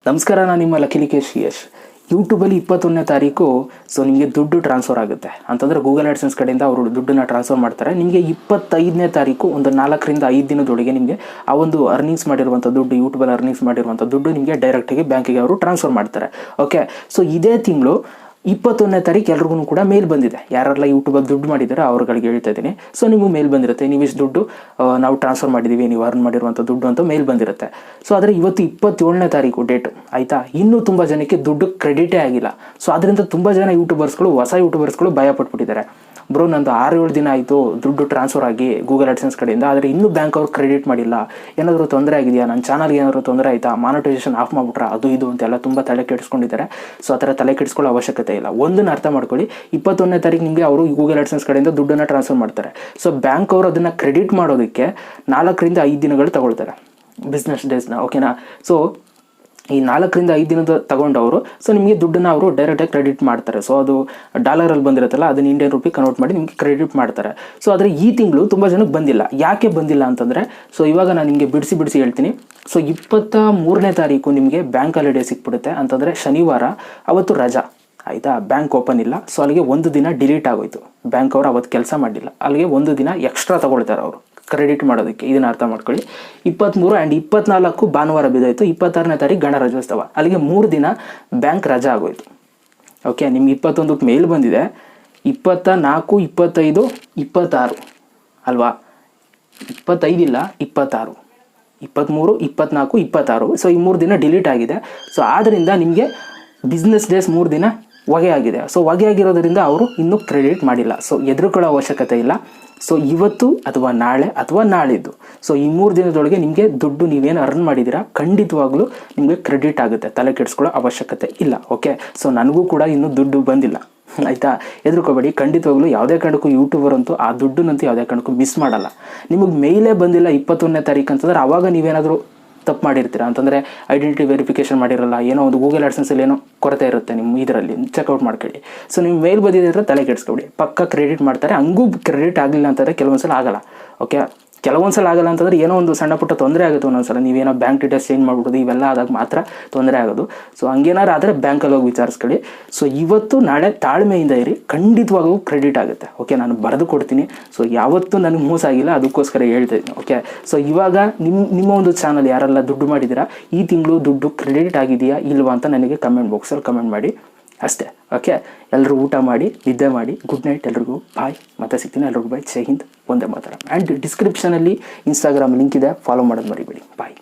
ನಮಸ್ಕಾರ, ನಾನು ನಿಮ್ಮ ಲಕ್ಕೇಶ್ ಯಶ್. ಯೂಟ್ಯೂಬಲ್ಲಿ 21ನೇ ತಾರೀಕು ನಿಮಗೆ ದುಡ್ಡು ಟ್ರಾನ್ಸ್ಫರ್ ಆಗುತ್ತೆ ಅಂತಂದರೆ ಗೂಗಲ್ ಆಡ್ಸೆನ್ಸ್ ಕಡೆಯಿಂದ ಅವರು ದುಡ್ಡನ್ನು ಟ್ರಾನ್ಸ್ಫರ್ ಮಾಡ್ತಾರೆ. ನಿಮಗೆ 25ನೇ ತಾರೀಕು ಒಂದು 4 ರಿಂದ 5 ದಿನದೊಳಗೆ ನಿಮಗೆ ಆ ಒಂದು ಅರ್ನಿಂಗ್ಸ್ ಮಾಡಿರುವಂಥ ದುಡ್ಡು, ಯೂಟ್ಯೂಬಲ್ಲಿ ಅರ್ನಿಂಗ್ಸ್ ಮಾಡಿರುವಂಥ ದುಡ್ಡು ನಿಮಗೆ ಡೈರೆಕ್ಟಾಗಿ ಬ್ಯಾಂಕಿಗೆ ಅವರು ಟ್ರಾನ್ಸ್ಫರ್ ಮಾಡ್ತಾರೆ. ಓಕೆ, ಇದೇ ತಿಂಗಳು 21ನೇ ತಾರೀಕು ಎಲ್ರಿಗೂ ಕೂಡ ಮೇಲ್ ಬಂದಿದೆ. ಯಾರೆಲ್ಲ ಯೂಟ್ಯೂಬಲ್ಲಿ ದುಡ್ಡು ಮಾಡಿದ್ದಾರೆ ಅವ್ರುಗಳಿಗೆ ಹೇಳ್ತಾ ಇದ್ದೀನಿ. ನಿಮಗೆ ಮೇಲ್ ಬಂದಿರುತ್ತೆ, ನೀವು ಇಷ್ಟು ದುಡ್ಡು ನಾವು ಟ್ರಾನ್ಸ್ಫರ್ ಮಾಡಿದ್ದೀವಿ, ನೀವು ಅರ್ನ್ ಮಾಡಿರುವಂಥ ದುಡ್ಡು ಅಂತ ಮೇಲ್ ಬಂದಿರುತ್ತೆ. ಆದರೆ ಇವತ್ತು 27ನೇ ತಾರೀಕು ಡೇಟು, ಆಯಿತಾ? ಇನ್ನೂ ತುಂಬ ಜನಕ್ಕೆ ದುಡ್ಡು ಕ್ರೆಡಿಟೇ ಆಗಿಲ್ಲ. ಅದರಿಂದ ತುಂಬ ಜನ ಹೊಸ ಯೂಟ್ಯೂಬರ್ಸ್ಗಳು ಭಯ ಪಟ್ಬಿಟ್ಟಿದ್ದಾರೆ. ಬ್ರೋ, ನಂದು 6-7 ದಿನ ಆಯಿತು ದುಡ್ಡು ಟ್ರಾನ್ಸ್ಫರ್ ಆಗಿ ಗೂಗಲ್ ಆಡ್ಸೆನ್ಸ್ ಕಡೆಯಿಂದ, ಆದರೆ ಇನ್ನೂ ಬ್ಯಾಂಕ್ ಅವ್ರು ಕ್ರೆಡಿಟ್ ಮಾಡಿಲ್ಲ. ಏನಾದರೂ ತೊಂದರೆ ಆಗಿದೆಯಾ, ನನ್ನ ಚಾನಲ್ಗೆ ಏನಾದರೂ ತೊಂದರೆ ಆಯಿತಾ, ಮಾನಿಟೈಸೇಷನ್ ಆಫ್ ಮಾಡಿಬಿಟ್ರಾ, ಅದು ಇದು ಅಂತೆಲ್ಲ ತುಂಬ ತಲೆ ಕೆಡಿಸ್ಕೊಂಡಿದ್ದಾರೆ. ಆ ಥರ ತಲೆ ಕೆಡಿಸ್ಕೊಳ್ಳೋ ಅವಶ್ಯಕತೆ ಇಲ್ಲ. ಒಂದನ್ನು ಅರ್ಥ ಮಾಡ್ಕೊಳ್ಳಿ, 21ನೇ ತಾರೀಕು ನಿಮಗೆ ಅವರು ಗೂಗಲ್ ಆಡ್ಸೆನ್ಸ್ ಕಡೆಯಿಂದ ದುಡ್ಡನ್ನು ಟ್ರಾನ್ಸ್ಫರ್ ಮಾಡ್ತಾರೆ. ಬ್ಯಾಂಕ್ ಅವರು ಅದನ್ನು ಕ್ರೆಡಿಟ್ ಮಾಡೋದಕ್ಕೆ 4 ರಿಂದ 5 ದಿನಗಳು ತಗೊಳ್ತಾರೆ, ಬಿಸ್ನೆಸ್ ಡೇಸ್ನ. ಓಕೆನಾ? ಈ 4 ರಿಂದ 5 ದಿನದ ತಗೊಂಡವರು ನಿಮಗೆ ದುಡ್ಡನ್ನು ಅವರು ಡೈರೆಕ್ಟಾಗಿ ಕ್ರೆಡಿಟ್ ಮಾಡ್ತಾರೆ. ಅದು ಡಾಲರಲ್ಲಿ ಬಂದಿರುತ್ತಲ್ಲ, ಅದನ್ನು ಇಂಡಿಯನ್ ರೂಪಿ ಕನ್ವರ್ಟ್ ಮಾಡಿ ನಿಮಗೆ ಕ್ರೆಡಿಟ್ ಮಾಡ್ತಾರೆ. ಆದರೆ ಈ ತಿಂಗಳು ತುಂಬ ಜನಕ್ಕೆ ಬಂದಿಲ್ಲ. ಯಾಕೆ ಬಂದಿಲ್ಲ ಅಂತಂದರೆ, ಇವಾಗ ನಾನು ನಿಮಗೆ ಬಿಡಿಸಿ ಹೇಳ್ತೀನಿ. 23ನೇ ತಾರೀಕು ನಿಮಗೆ ಬ್ಯಾಂಕ್ ಹಾಲಿಡೇ ಸಿಕ್ಬಿಡುತ್ತೆ. ಅಂತಂದರೆ ಶನಿವಾರ, ಅವತ್ತು ರಜಾ, ಆಯಿತಾ? ಬ್ಯಾಂಕ್ ಓಪನ್ ಇಲ್ಲ. ಅಲ್ಲಿಗೆ ಒಂದು ದಿನ ಡಿಲೀಟ್ ಆಗೋಯ್ತು. ಬ್ಯಾಂಕ್ ಅವರು ಅವತ್ತು ಕೆಲಸ ಮಾಡಲಿಲ್ಲ, ಅಲ್ಲಿಗೆ ಒಂದು ದಿನ ಎಕ್ಸ್ಟ್ರಾ ತಗೊಳ್ತಾರೆ ಅವರು ಕ್ರೆಡಿಟ್ ಮಾಡೋದಕ್ಕೆ. ಇದನ್ನು ಅರ್ಥ ಮಾಡ್ಕೊಳ್ಳಿ. 23 ಆ್ಯಂಡ್ 24 ಭಾನುವಾರ ಬಿದ್ದೋಯ್ತು. 26ನೇ ತಾರೀಕು ಗಣರಾಜ್ಯೋತ್ಸವ, ಅಲ್ಲಿಗೆ 3 ದಿನ ಬ್ಯಾಂಕ್ ರಜಾ ಆಗೋಯ್ತು. ಓಕೆ, ನಿಮ್ಗೆ 21ಕ್ಕೆ ಮೇಲ್ ಬಂದಿದೆ. 24, 25, 26 ಅಲ್ವಾ? 25 ಇಲ್ಲ, 26, 23, 24, 26. ಈ 3 ದಿನ ಡಿಲೀಟ್ ಆಗಿದೆ. ಆದ್ದರಿಂದ ನಿಮಗೆ ಬಿಸ್ನೆಸ್ ಡೇಸ್ 3 ದಿನ ಹೊಗೆ ಆಗಿದೆ. ಹೊಗೆ ಆಗಿರೋದ್ರಿಂದ ಅವರು ಇನ್ನೂ ಕ್ರೆಡಿಟ್ ಮಾಡಿಲ್ಲ. ಹೆದರ್ಕೊಳ್ಳೋ ಅವಶ್ಯಕತೆ ಇಲ್ಲ. ಇವತ್ತು ಅಥವಾ ನಾಳೆ ಅಥವಾ ನಾಳಿದ್ದು, ಈ 3 ದಿನದೊಳಗೆ ನಿಮಗೆ ದುಡ್ಡು ನೀವೇನು ಅರ್ನ್ ಮಾಡಿದ್ದೀರಾ ಖಂಡಿತವಾಗ್ಲೂ ನಿಮಗೆ ಕ್ರೆಡಿಟ್ ಆಗುತ್ತೆ. ತಲೆ ಕೆಡಿಸ್ಕೊಳ್ಳೋ ಅವಶ್ಯಕತೆ ಇಲ್ಲ. ಓಕೆ, ನನಗೂ ಕೂಡ ಇನ್ನೂ ದುಡ್ಡು ಬಂದಿಲ್ಲ, ಆಯಿತಾ? ಹೆದರ್ಕೋಬೇಡಿ. ಖಂಡಿತವಾಗ್ಲೂ ಯಾವುದೇ ಕಾರಣಕ್ಕೂ ಯೂಟ್ಯೂಬರ್ ಅಂತೂ ಆ ದುಡ್ಡನ್ನಂತೂ ಯಾವುದೇ ಕಾರಣಕ್ಕೂ ಮಿಸ್ ಮಾಡಲ್ಲ. ನಿಮಗೆ ಮೇಲೇ ಬಂದಿಲ್ಲ 21ನೇ ತಾರೀಕು ಅಂತಂದರೆ ಆವಾಗ ನೀವೇನಾದರೂ ತಪ್ಪು ಮಾಡಿರ್ತೀರ. ಅಂತಂದರೆ ಐಡೆಂಟಿಟಿ ವೆರಿಫಿಕೇಷನ್ ಮಾಡಿರಲ್ಲ, ಏನೋ ಒಂದು ಗೂಗಲ್ ಆಡ್ಸೆನ್ಸಲ್ಲಿ ಏನೋ ಕೊರತೆ ಇರುತ್ತೆ ನಿಮ್ಮ ಇದರಲ್ಲಿ, ಚೆಕ್ಔಟ್ ಮಾಡ್ಕೊಳ್ಳಿ. ನೀವು ಮೇಲ್ ಬಂದಿದ್ರೆ ತಲೆ ಕೆಡಿಸ್ಕೊಬಿಡಿ, ಪಕ್ಕ ಕ್ರೆಡಿಟ್ ಮಾಡ್ತಾರೆ. ಹಂಗೂ ಕ್ರೆಡಿಟ್ ಆಗಲಿಲ್ಲ ಅಂತಂದರೆ ಕೆಲವೊಂದ್ಸಲ ಆಗಲ್ಲ. ಓಕೆ, ಕೆಲವೊಂದ್ಸಲ ಆಗಲ್ಲ ಅಂತಂದರೆ ಏನೋ ಒಂದು ಸಣ್ಣ ಪುಟ್ಟ ತೊಂದರೆ ಆಗುತ್ತೆ. ಒಂದೊಂದ್ಸಲ ನೀವೇನೋ ಬ್ಯಾಂಕ್ ಡೀಟೇಲ್ಸ್ ಚೇಂಜ್ ಮಾಡ್ಬಿಡೋದು, ಇವೆಲ್ಲ ಆದಾಗ ಮಾತ್ರ ತೊಂದರೆ ಆಗೋದು. ಹಂಗೇನಾರು ಆದರೆ ಬ್ಯಾಂಕಲ್ಲಿ ಹೋಗಿ ವಿಚಾರಿಸ್ಕೊಳ್ಳಿ. ಇವತ್ತು ನಾಳೆ ತಾಳ್ಮೆಯಿಂದ ಇರಿ, ಖಂಡಿತವಾಗೂ ಕ್ರೆಡಿಟ್ ಆಗುತ್ತೆ. ಓಕೆ, ನಾನು ಬರೆದು ಕೊಡ್ತೀನಿ. ಯಾವತ್ತೂ ನನಗೆ ಮೋಸ ಆಗಿಲ್ಲ, ಅದಕ್ಕೋಸ್ಕರ ಹೇಳ್ತಾ ಇದ್ದೀನಿ. ಓಕೆ, ಇವಾಗ ನಿಮ್ಮ ಒಂದು ಚಾನಲ್ ಯಾರೆಲ್ಲ ದುಡ್ಡು ಮಾಡಿದ್ದೀರಾ, ಈ ತಿಂಗಳು ದುಡ್ಡು ಕ್ರೆಡಿಟ್ ಆಗಿದೆಯಾ ಇಲ್ವಾ ಅಂತ ನನಗೆ ಕಮೆಂಟ್ ಬಾಕ್ಸಲ್ಲಿ ಕಮೆಂಟ್ ಮಾಡಿ ಅಷ್ಟೇ. ಓಕೆ, ಎಲ್ಲರೂ ಊಟ ಮಾಡಿ, ನಿದ್ದೆ ಮಾಡಿ. ಗುಡ್ ನೈಟ್ ಎಲ್ರಿಗೂ. ಬಾಯ್. ಮತ್ತೆ ಸಿಗ್ತೀನಿ. ಎಲ್ರಿಗೂ ಬಾಯ್. ಜೈ ಹಿಂದ್, ಒಂದೇ ಮಾತಾಡ. ಆ್ಯಂಡ್ ಡಿಸ್ಕ್ರಿಪ್ಷನಲ್ಲಿ ಇನ್ಸ್ಟಾಗ್ರಾಮ್ ಲಿಂಕ್ ಇದೆ, ಫಾಲೋ ಮಾಡೋದು ಮರಿಬೇಡಿ. ಬಾಯ್.